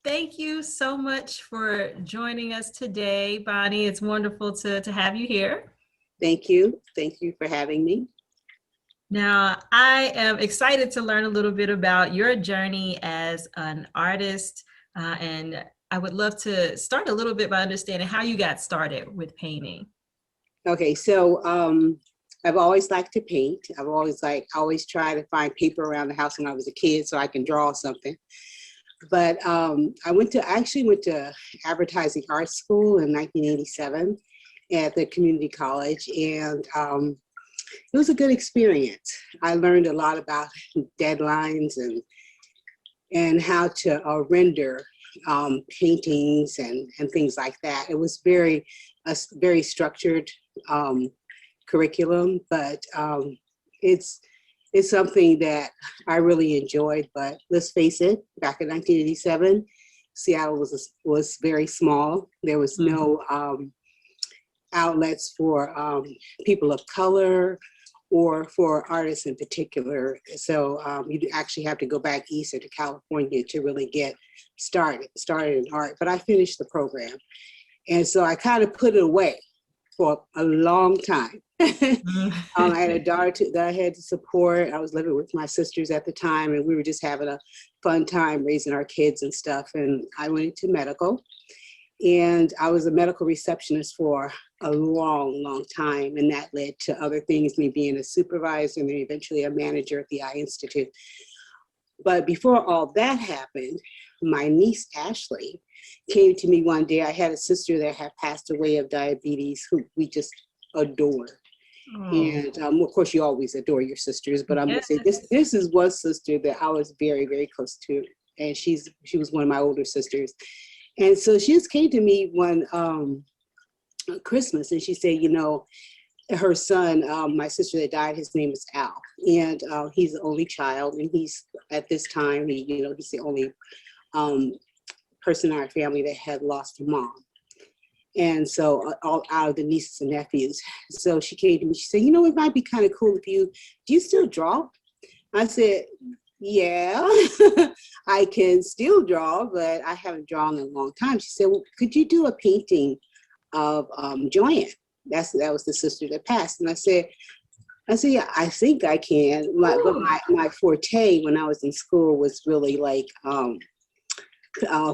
Thank you so much for joining us today, Bonnie. It's wonderful to have you here. Thank you. Thank you for having me. Now, I am excited to learn a little bit about your journey as an artist, and I would love to start a little bit by understanding how you got started with painting. Okay, so I've always liked to paint. I've always tried to find paper around the house when I was a kid so I can draw something. But I actually went to advertising art school in 1987 at the community college, and it was a good experience. I learned a lot about deadlines and how to render paintings and things like that. It was a very structured curriculum, but it's something that I really enjoyed. But let's face it, back in 1987, Seattle was very small. There was no outlets for people of color or for artists in particular. So you actually have to go back east or to California to really get started in art. But I finished the program. And so I kind of put it away for a long time. I had a daughter that I had to support. I was living with my sisters at the time, and we were just having a fun time raising our kids and stuff. And I went into medical, and I was a medical receptionist for a long time. And that led to other things, me being a supervisor and then eventually a manager at the Eye Institute. But before all that happened, my niece, Ashley, came to me one day. I had a sister that had passed away of diabetes who we just adored. And of course, you always adore your sisters, but I'm going to say this is one sister that I was very, very close to. And she was one of my older sisters. And so she just came to me one Christmas, and she said, you know, her son, my sister that died, his name is Al. And he's the only child. And he's, at this time, he's the only person in our family that had lost a mom. And so all out of the nieces and nephews. So she came to me, she said, you know, it might be kind of cool do you still draw? I said, yeah, I can still draw, but I haven't drawn in a long time. She said, well, could you do a painting of Joanne? That was the sister that passed. And I said, yeah, I think I can. But my forte when I was in school was really like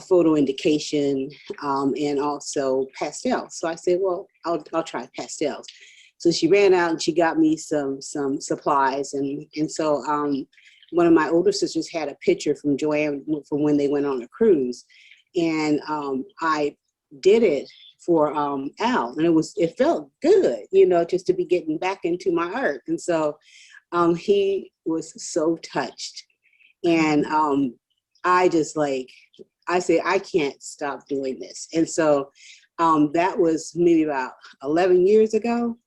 photo indication and also pastels. So I said, well, I'll try pastels. So she ran out and she got me some supplies, and so one of my older sisters had a picture from Joanne from when they went on a cruise, and I did it for Al, and it felt good, you know, just to be getting back into my art. And so he was so touched, and I just I said, I can't stop doing this. And so that was maybe about 11 years ago.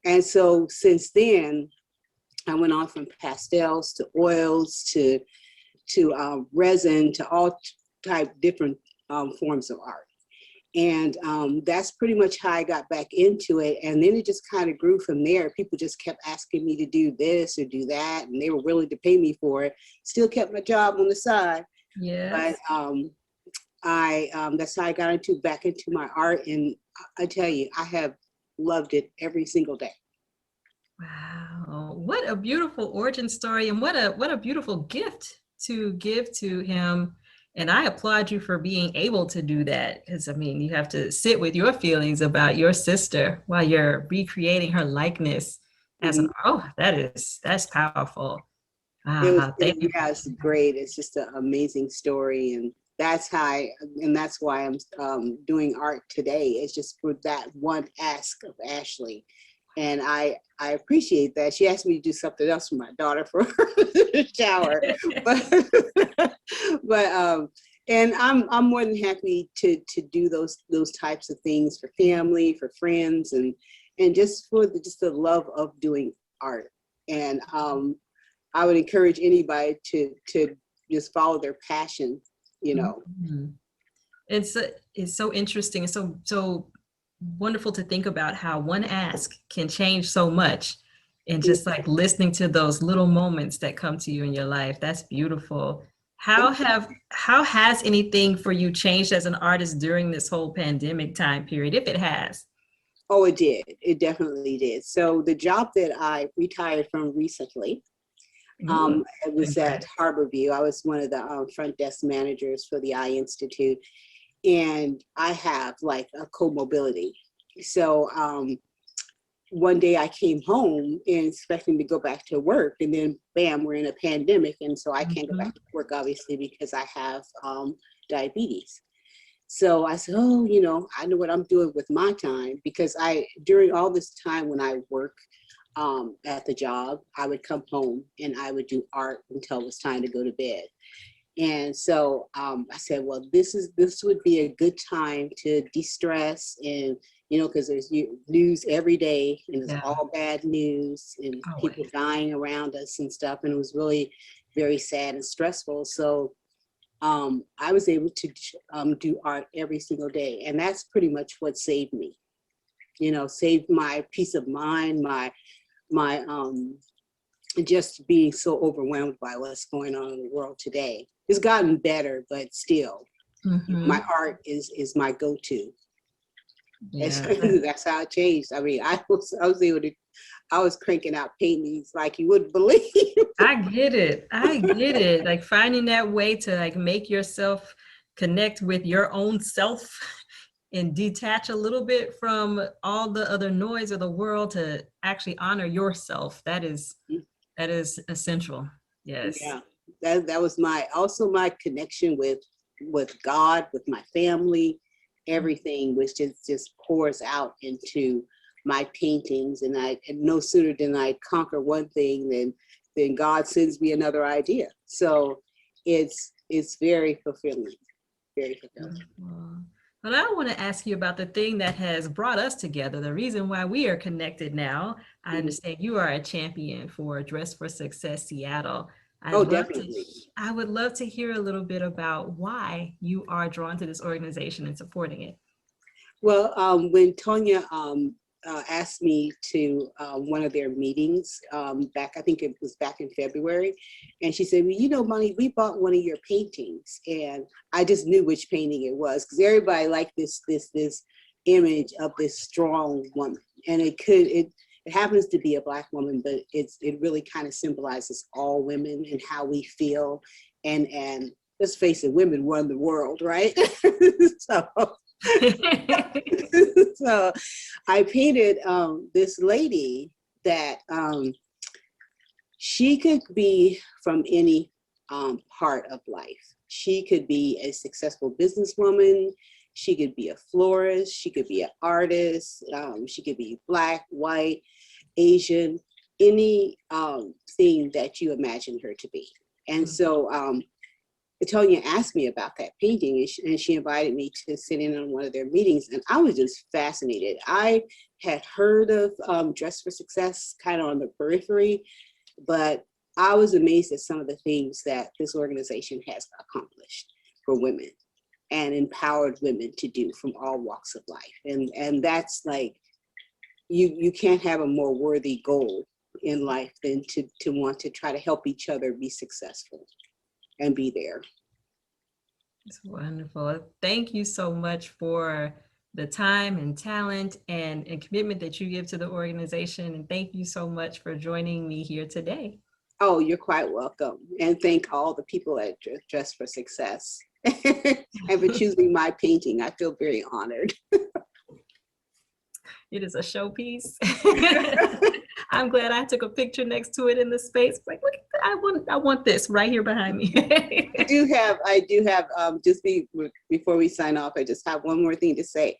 And so since then, I went on from pastels to oils to resin to all different forms of art. And that's pretty much how I got back into it. And then it just kind of grew from there. People just kept asking me to do this or do that, and they were willing to pay me for it. Still kept my job on the side. Yes. But that's how I got back into my art, and I tell you, I have loved it every single day. Wow, what a beautiful origin story, and what a beautiful gift to give to him. And I applaud you for being able to do that, because I mean, you have to sit with your feelings about your sister while you're recreating her likeness as an that's powerful. It's great. It's just an amazing story, and that's why I'm doing art today. It's just for that one ask of Ashley, and I appreciate that. She asked me to do something else for my daughter for her shower, but and I'm more than happy to do those types of things for family, for friends, and just for the love of doing art. And I would encourage anybody to just follow their passion, you know. Mm-hmm. It's so interesting. It's so wonderful to think about how one ask can change so much, and just like listening to those little moments that come to you in your life. That's beautiful. how has anything for you changed as an artist during this whole pandemic time period, if it has? Oh, it did. It definitely did. So the job that I retired from recently, Ooh, it was at congrats. Harborview. I was one of the front desk managers for the Eye Institute, and I have like a comorbidity. So one day I came home and expecting to go back to work, and then bam, we're in a pandemic, and so I can't go Mhm. back to work obviously because I have diabetes. So I said, oh, you know, I know what I'm doing with my time, because during all this time when I work at the job, I would come home and I would do art until it was time to go to bed. And so I said, well, this would be a good time to de-stress, and because there's news every day, and it's Yeah, all bad news, and people always. dying around us and stuff, and it was really very sad and stressful. So I was able to do art every single day, and that's pretty much what saved me. Saved my peace of mind, my just being so overwhelmed by what's going on in the world today. It's gotten better, but still, my Hmm. art is my go-to. That's, Yeah, that's how it changed. I mean, I was able to, I was cranking out paintings like you wouldn't believe. I get it. I get it. Like finding that way to like make yourself connect with your own self and detach a little bit from all the other noise of the world to actually honor yourself. That is essential. Yes. Yeah, that was my connection with God, with my family. Everything was just pours out into my paintings, and no sooner than I conquer one thing than God sends me another idea. So it's very fulfilling, very fulfilling. Beautiful. But I want to ask you about the thing that has brought us together, the reason why we are connected now. I Mhm. understand you are a champion for Dress for Success Seattle. Oh, I'd love to, definitely. I would love to hear a little bit about why you are drawn to this organization and supporting it. Well, when Tonya asked me to one of their meetings back, I think it was back in February, and she said, well, Money, we bought one of your paintings, and I just knew which painting it was, because everybody liked this image of this strong woman, and it happens to be a Black woman, but it really kind of symbolizes all women and how we feel, and let's face it, women run the world, right? So so I painted this lady that she could be from any part of life. She could be a successful businesswoman. She could be a florist. She could be an artist. She could be Black, white, Asian, any thing that you imagine her to be. And so Tonya asked me about that painting, and she invited me to sit in on one of their meetings, and I was just fascinated. I had heard of Dress for Success kind of on the periphery, but I was amazed at some of the things that this organization has accomplished for women and empowered women to do from all walks of life. And that's like, you can't have a more worthy goal in life than to want to try to help each other be successful and be there. It's wonderful. Thank you so much for the time and talent and commitment that you give to the organization. And thank you so much for joining me here today. Oh, you're quite welcome. And thank all the people at Dress for Success and for choosing my painting. I feel very honored. It is a showpiece. I'm glad I took a picture next to it in the space. Like, look at that. I want this right here behind me. I do have, before we sign off, I just have one more thing to say.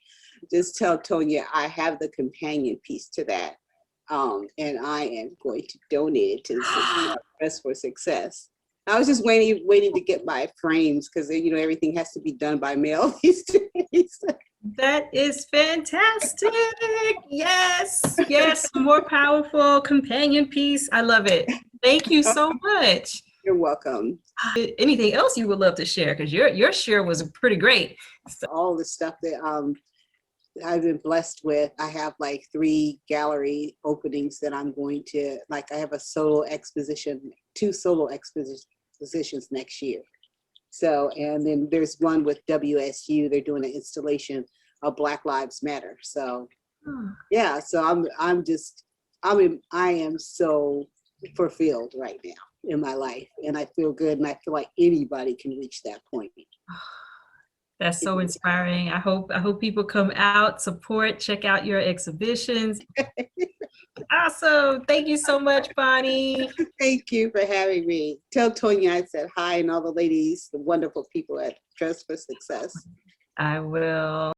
Just tell Tonya I have the companion piece to that. And I am going to donate it to Dress for Success. I was just waiting to get my frames, because everything has to be done by mail these days. That is fantastic. Yes, yes, more powerful companion piece. I love it. Thank you so much. You're welcome. Anything else you would love to share? Because your share was pretty great. So, All the stuff that I've been blessed with. I have like 3 gallery openings that I'm going to, like, I have a solo exposition, 2 solo expositions next year. So, and then there's one with WSU. They're doing an installation of Black Lives Matter. So, yeah. So I am so fulfilled right now in my life, and I feel good, and I feel like anybody can reach that point. That's so inspiring. I hope people come out, support, check out your exhibitions. Awesome. Thank you so much, Bonnie. Thank you for having me. Tell Tonya I said hi, and all the ladies, the wonderful people at Dress for Success. I will.